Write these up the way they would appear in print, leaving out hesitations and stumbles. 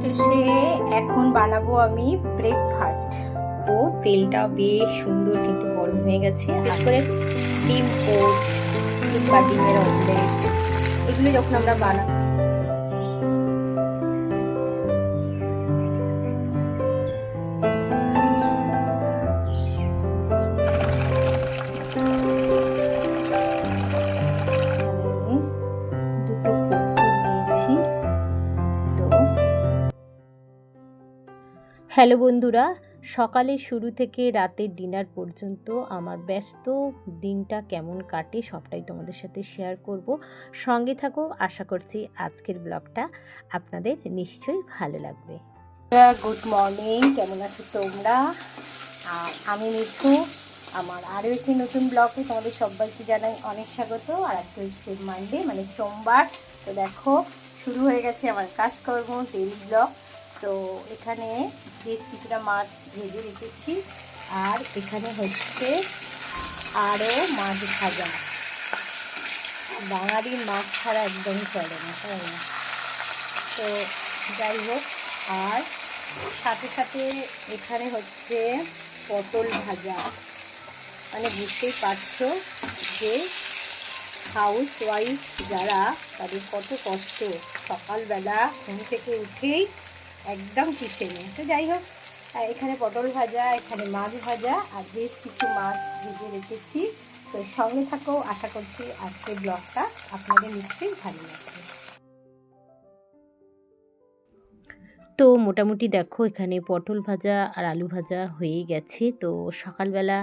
শেষে এখন বানাবো আমি ব্রেকফাস্ট। ও তেলটা বেশ সুন্দর কিন্তু গরম হয়ে গেছে। বিশেষ করে ডিম পোচ কিংবা ডিমের অমলেট এগুলো যখন আমরা বানাবো হ্যালো বন্ধুরা, সকালের শুরু থেকে রাতের ডিনার পর্যন্ত আমার ব্যস্ত দিনটা কেমন কাটে সবটাই তোমাদের সাথে শেয়ার করব। সঙ্গে থাকো, আশা করছি আজকের ব্লগটা আপনাদের নিশ্চয়ই ভালো লাগবে। গুড মর্নিং, কেমন আছো তোমরা? আর আমি মিঠু, আমার আরও একটি নতুন ব্লগে তোমাদের সবাইকে জানাই অনেক স্বাগত। আর আজকে হচ্ছে মানডে, মানে সোমবার। তো দেখো শুরু হয়ে গেছে আমার কাজকর্ম, ডেইলি ব্লগ। তো এখানে বেশ কিছুটা মাছ ভেজে রেখেছি, আর এখানে হচ্ছে আরও মাছ ভাজা। বাঙালির মাছ ছাড়া একদমই চলে না, তাই না? তো যাই হোক, আর সাথে সাথে এখানে হচ্ছে পটল ভাজা। মানে বুঝতেই পারছো যে হাউস ওয়াইফ যারা, তাদের কত কষ্ট সকালবেলা ঘুম থেকে উঠেই একদম কিচেনে। তো যাই হোক, এখানে পটল ভাজা, এখানে মাছ ভাজা, আর বেশ কিছু মাছ ভেজে রেখেছি। তো সঙ্গে থাকো, আশা করছি আজকের ব্লগটা আপনাদের নিশ্চয়ই ভালো লাগবে। তো মোটামুটি দেখো এখানে পটল ভাজা আর আলু ভাজা হয়ে গেছে। তো সকালবেলা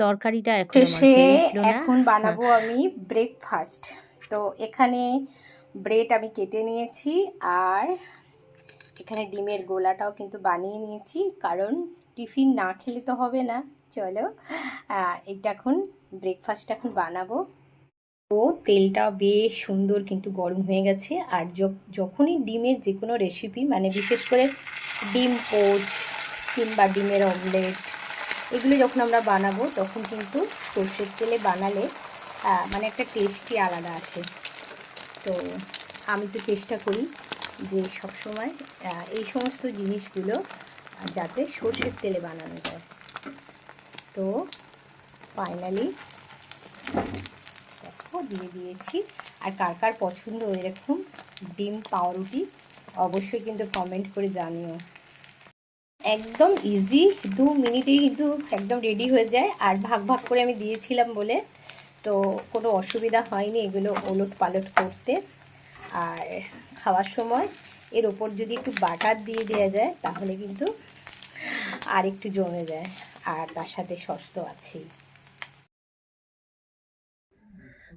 তরকারিটা এখন এখন বানাবো আমি ব্রেকফাস্ট। তো এখানে ব্রেড আমি কেটে নিয়েছি, আর এখানে ডিমের গোলাটাও কিন্তু বানিয়ে নিয়েছি, কারণ টিফিন না খেলে তো হবে না। চলো এটা এখন ব্রেকফাস্ট এখন বানাবো। ও তেলটা বেশ সুন্দর কিন্তু গরম হয়ে গেছে। আর যখনই ডিমের যে কোনো রেসিপি, মানে বিশেষ করে ডিম পোচ কিংবা ডিমের অমলেট এগুলো যখন আমরা বানাবো, তখন কিন্তু সর্ষের তেলে বানালে মানে একটা টেস্টই আলাদা আসে। তো আমি তো চেষ্টা করি যে সবসময় এই সমস্ত জিনিসগুলো যাতে সর্ষের তেলে বানানো যায়। তো ফাইনালি দেখো দিয়ে দিয়েছি। আর কার কার পছন্দ এরকম ডিম পাউরুটি অবশ্যই কিন্তু কমেন্ট করে জানিও। একদম ইজি, 2 মিনিটেই কিন্তু একদম রেডি হয়ে যায়। আর ভাগ ভাগ করে আমি দিয়েছিলাম বলে তো কোনো অসুবিধা হয়নি এগুলো ওলট পালট করতে। আর খাওয়ার সময় এর ওপর যদি একটু বাটার দিয়ে দেওয়া যায় তাহলে কিন্তু আর একটু জমে যায়। আর তার সাথে সস তো আছেই।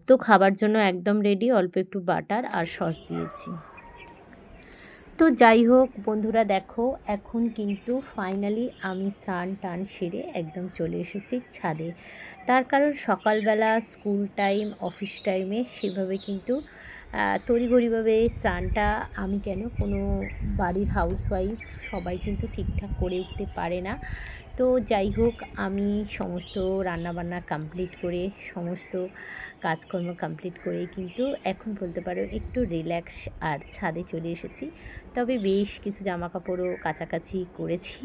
তো খাবার জন্য একদম রেডি, অল্প একটু বাটার আর সস দিয়েছি। তো যাই হোক বন্ধুরা, দেখো এখন কিন্তু ফাইনালি আমি স্নান টান সেরে একদম চলে এসেছি ছাদে। তার কারণ সকালবেলা স্কুল টাইম, অফিস টাইমে সেভাবে কিন্তু তড়িঘড়িভাবে স্নানটা আমি কেন, কোনো বাড়ির হাউসওয়াইফ সবাই কিন্তু ঠিকঠাক করে উঠতে পারে না। তো যাই হোক, আমি সমস্ত রান্নাবান্না কমপ্লিট করে, সমস্ত কাজকর্ম কমপ্লিট করে কিন্তু এখন বলতে পারো একটু রিল্যাক্স আর ছাদে চলে এসেছি। তবে বেশ কিছু জামাকাপড়ও কাছাকাছি করেছি,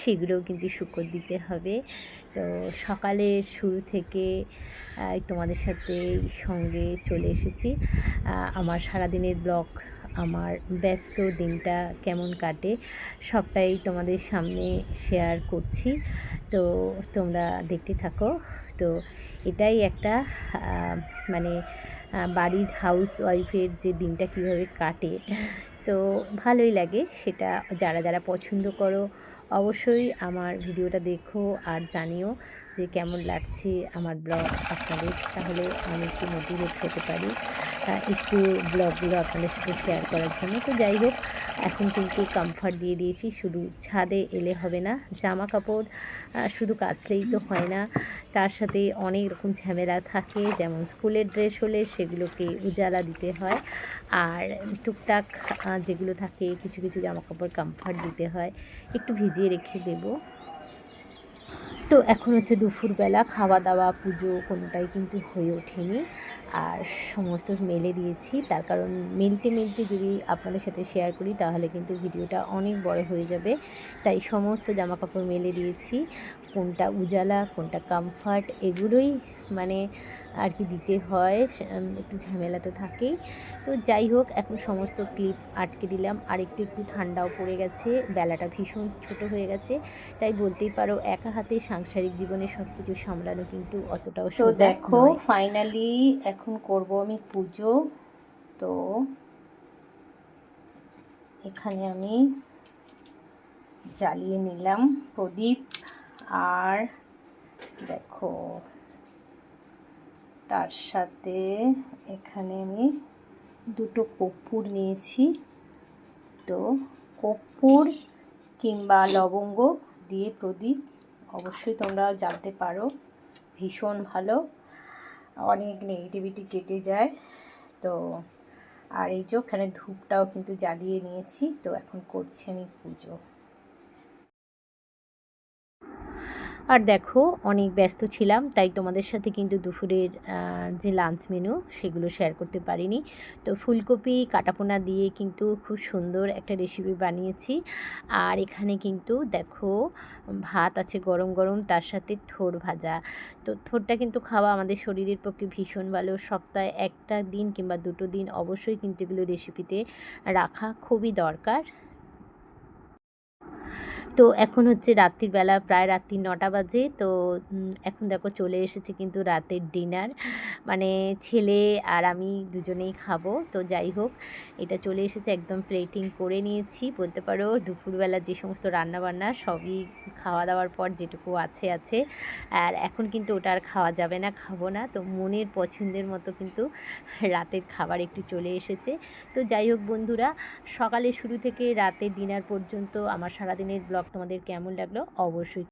সেগুলোও কিন্তু শুকোতে দিতে হবে। তো সকালের শুরু থেকে তোমাদের সাথে সঙ্গে চলে এসেছি। আমার সারাদিনের ব্লগ, আমার ব্যস্ত দিনটা কেমন কাটে সবটাই তোমাদের সামনে শেয়ার করছি। তো তোমরা দেখতে থাকো। তো এটাই একটা মানে বাড়ির হাউস ওয়াইফের যে দিনটা কীভাবে কাটে, তো ভালোই লাগে। সেটা যারা যারা পছন্দ করো অবশ্যই আমার ভিডিওটা দেখো আর জানিও যে কেমন লাগছে আমার ব্লগ আপনাদের, তাহলে আমি একটু মোটিভেট হতে পারি একটু ব্লগগুলো আপনাদের সাথে শেয়ার করার জন্য। তো যাই হোক, এখন কিন্তু কমফর্ট দিয়ে দিয়েছি, শুধু ছাদে এলে হবে না, জামা কাপড় শুধু কাচলেই তো হয় না, তার সাথে অনেক রকম ঝামেলা থাকে। যেমন স্কুলের ড্রেস হলে সেগুলোকে উজালা দিতে হয়, আর টুকটাক যেগুলো থাকে কিছু কিছু জামাকাপড় কমফর্ট দিতে হয়, একটু ভিজিয়ে রেখে দেবো। তো এখন হচ্ছে দুপুরবেলা, খাওয়া দাওয়া পুজো কোনোটাই কিন্তু হয়ে ওঠেনি। আর সমস্ত মেলে দিয়েছি। তার কারণ মেলতে মেলতে যদি আপনাদের সাথে শেয়ার করি তাহলে কিন্তু ভিডিওটা অনেক বড় হয়ে যাবে, তাই সমস্ত জামাকাপড় মেলে দিয়েছি। কোনটা উজালা কোনটা কমফর্ট এগুলোই মানে আর কি দিতে হয়, একটু ঝামেলা তো থাকেই। তো যাই হোক, এখন সমস্ত ক্লিপ আটকে দিলাম। আর একটু একটু ঠান্ডাও পড়ে গেছে, বেলাটা ভীষণ ছোট হয়ে গেছে, তাই বলতেই পারো একা হাতে সাংসারিক জীবনে সব কিছু সামলানো কিন্তু অতটাও সোজা নয়। তো দেখো ফাইনালি এখন করব আমি পুজো। তো এখানে আমি জ্বালিয়ে নিলাম প্রদীপ, আর দেখো তার সাথে এখানে আমি দুটো কর্পূর নিয়েছি। তো কর্পূর কিংবা লবঙ্গ দিয়ে প্রদীপ অবশ্যই তোমরা জ্বালতে পারো, ভীষণ ভালো, অনেক নেগেটিভিটি কেটে যায়। তো আর এই যে ওখানে ধূপটাও কিন্তু জ্বালিয়ে নিয়েছি। তো এখন করছি আমি পুজো। আর দেখো অনেক ব্যস্ত ছিলাম, তাই তোমাদের সাথে কিন্তু দুপুরের যে লাঞ্চ মেনু সেগুলো শেয়ার করতে পারিনি। তো ফুলকপি কাটাপোনা দিয়ে কিন্তু খুব সুন্দর একটা রেসিপি বানিয়েছি। আর এখানে কিন্তু দেখো ভাত আছে গরম গরম, তার সাথে থোর ভাজা। তো থোরটা কিন্তু খাওয়া আমাদের শরীরের পক্ষে ভীষণ ভালো, সপ্তাহে একটা দিন কিংবা দুটো দিন অবশ্যই কিন্তু এগুলো রেসিপিতে রাখা খুবই দরকার। তো এখন হচ্ছে রাত্রিবেলা, প্রায় রাত্রি 9টা বাজে। তো এখন দেখো চলে এসেছে কিন্তু রাতের ডিনার, মানে ছেলে আর আমি দুজনেই খাবো। তো যাই হোক, এটা চলে এসেছে, একদম প্লেটিং করে নিয়েছি বলতে পারো। দুপুরবেলা যে সমস্ত রান্নাবান্না সবই খাওয়া দাওয়ার পর যেটুকু আছে আছে, আর এখন কিন্তু ওটা আর খাওয়া যাবে না, খাবো না। তো মনের পছন্দের মতো কিন্তু রাতের খাবার একটু চলে এসেছে। তো যাই হোক বন্ধুরা, সকালে শুরু থেকে রাতের ডিনার পর্যন্ত আমার সারাদিনের ব্লগ তোমাদের কেমন লাগলো অবশ্যই